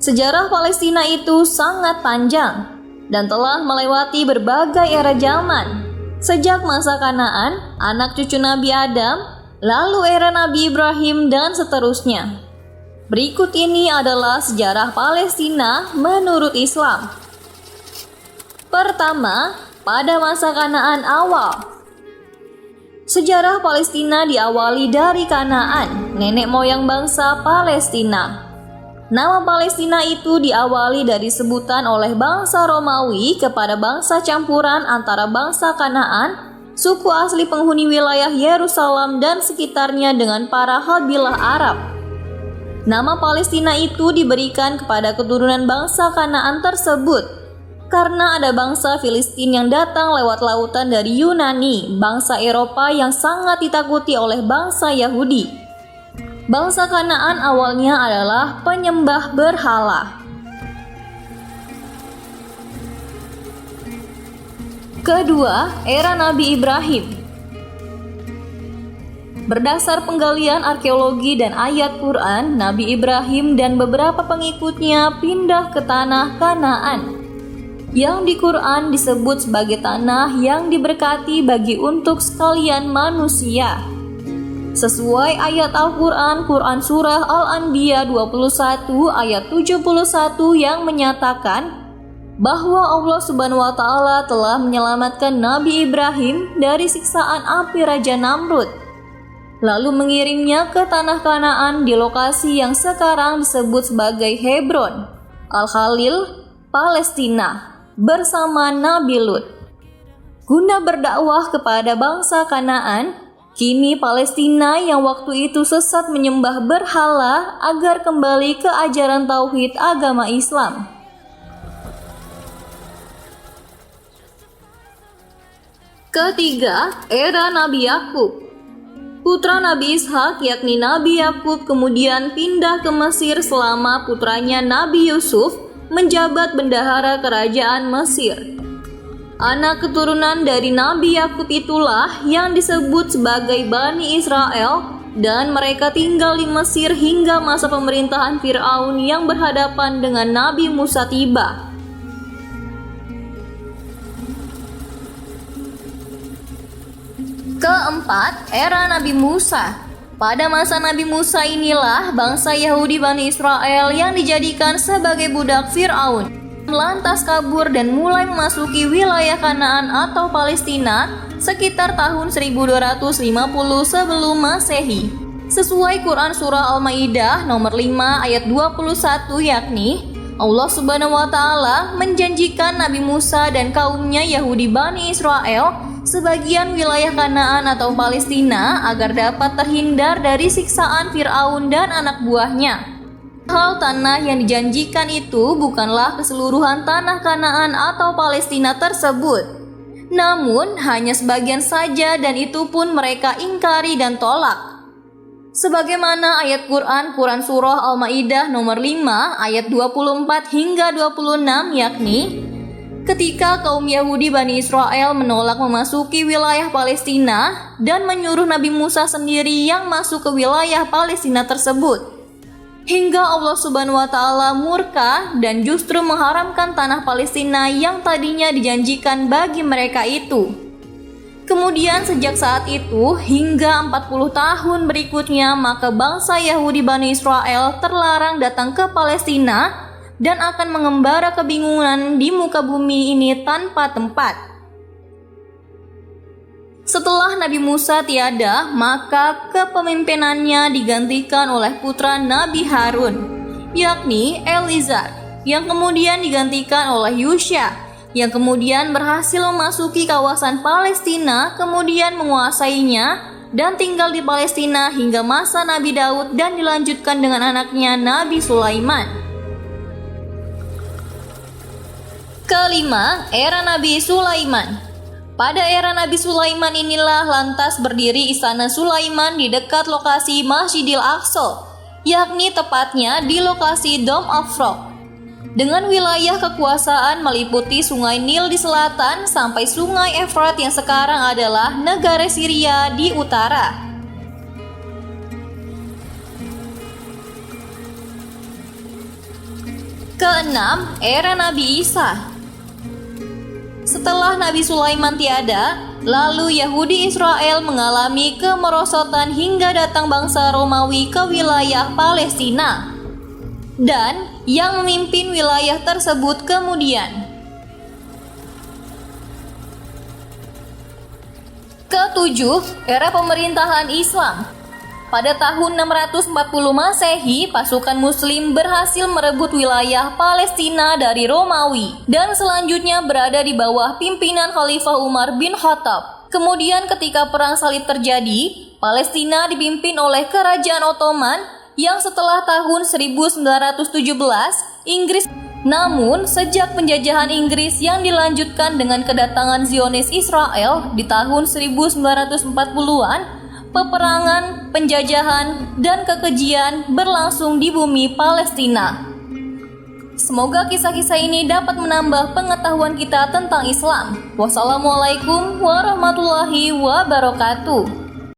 Sejarah Palestina itu sangat panjang dan telah melewati berbagai era zaman. Sejak masa Kanaan, anak cucu Nabi Adam, lalu era Nabi Ibrahim dan seterusnya. Berikut ini adalah sejarah Palestina menurut Islam. Pertama, pada masa Kanaan awal. Sejarah Palestina diawali dari Kanaan, nenek moyang bangsa Palestina. Nama Palestina itu diawali dari sebutan oleh bangsa Romawi kepada bangsa campuran antara bangsa Kanaan, suku asli penghuni wilayah Yerusalem dan sekitarnya dengan para kabilah Arab. Nama Palestina itu diberikan kepada keturunan bangsa Kanaan tersebut karena ada bangsa Filistin yang datang lewat lautan dari Yunani, bangsa Eropa yang sangat ditakuti oleh bangsa Yahudi. Bangsa Kanaan awalnya adalah penyembah berhala. Kedua, era Nabi Ibrahim. Berdasar penggalian arkeologi dan ayat Quran, Nabi Ibrahim dan beberapa pengikutnya pindah ke tanah Kanaan, yang di Quran disebut sebagai tanah yang diberkati bagi untuk sekalian manusia. Sesuai ayat Al-Quran, Quran Surah Al-Anbiya 21 ayat 71 yang menyatakan bahwa Allah Subhanahu wa Ta'ala telah menyelamatkan Nabi Ibrahim dari siksaan api Raja Namrud, lalu mengirimnya ke tanah Kanaan di lokasi yang sekarang disebut sebagai Hebron, Al-Khalil, Palestina, bersama Nabi Lut. Guna berdakwah kepada bangsa Kanaan, kini Palestina yang waktu itu sesat menyembah berhala agar kembali ke ajaran tauhid agama Islam. Ketiga, era Nabi Yakub. Putra Nabi Ishak yakni Nabi Yakub kemudian pindah ke Mesir selama putranya Nabi Yusuf menjabat bendahara kerajaan Mesir. Anak keturunan dari Nabi Yakub itulah yang disebut sebagai Bani Israel dan mereka tinggal di Mesir hingga masa pemerintahan Fir'aun yang berhadapan dengan Nabi Musa tiba. Keempat, era Nabi Musa. Pada masa Nabi Musa inilah bangsa Yahudi Bani Israel yang dijadikan sebagai budak Fir'aun lantas kabur dan mulai memasuki wilayah Kanaan atau Palestina sekitar tahun 1250 sebelum Masehi. Sesuai Quran Surah Al-Maidah nomor 5 ayat 21 yakni Allah Subhanahu wa Ta'ala menjanjikan Nabi Musa dan kaumnya Yahudi Bani Israel sebagian wilayah Kanaan atau Palestina agar dapat terhindar dari siksaan Fir'aun dan anak buahnya. Hal tanah yang dijanjikan itu bukanlah keseluruhan tanah Kanaan atau Palestina tersebut, namun hanya sebagian saja dan itu pun mereka ingkari dan tolak. Sebagaimana ayat Quran Surah Al-Maidah nomor 5 ayat 24 hingga 26 yakni ketika kaum Yahudi Bani Israel menolak memasuki wilayah Palestina dan menyuruh Nabi Musa sendiri yang masuk ke wilayah Palestina tersebut, hingga Allah Subhanahu wa Ta'ala murka dan justru mengharamkan tanah Palestina yang tadinya dijanjikan bagi mereka itu. Kemudian sejak saat itu hingga 40 tahun berikutnya maka bangsa Yahudi Bani Israel terlarang datang ke Palestina dan akan mengembara kebingungan di muka bumi ini tanpa tempat. Setelah Nabi Musa tiada, maka kepemimpinannya digantikan oleh putra Nabi Harun, yakni Elizar, yang kemudian digantikan oleh Yusya, yang kemudian berhasil memasuki kawasan Palestina, kemudian menguasainya dan tinggal di Palestina hingga masa Nabi Daud dan dilanjutkan dengan anaknya Nabi Sulaiman. Kelima, era Nabi Sulaiman. Pada era Nabi Sulaiman inilah lantas berdiri Istana Sulaiman di dekat lokasi Masjidil Aqsa, yakni tepatnya di lokasi Dome of Rock. Dengan wilayah kekuasaan meliputi Sungai Nil di selatan sampai Sungai Efrat yang sekarang adalah negara Syria di utara. Keenam, era Nabi Isa. Setelah Nabi Sulaiman tiada, lalu Yahudi Israel mengalami kemerosotan hingga datang bangsa Romawi ke wilayah Palestina. Dan yang memimpin wilayah tersebut kemudian. Ketujuh, era pemerintahan Islam. Pada tahun 640 Masehi, pasukan Muslim berhasil merebut wilayah Palestina dari Romawi dan selanjutnya berada di bawah pimpinan Khalifah Umar bin Khattab. Kemudian ketika Perang Salib terjadi, Palestina dipimpin oleh Kerajaan Ottoman yang setelah tahun 1917 Inggris. Namun, sejak penjajahan Inggris yang dilanjutkan dengan kedatangan Zionis Israel di tahun 1940-an, peperangan, penjajahan, dan kekejian berlangsung di bumi Palestina. Semoga kisah-kisah ini dapat menambah pengetahuan kita tentang Islam. Wassalamualaikum warahmatullahi wabarakatuh.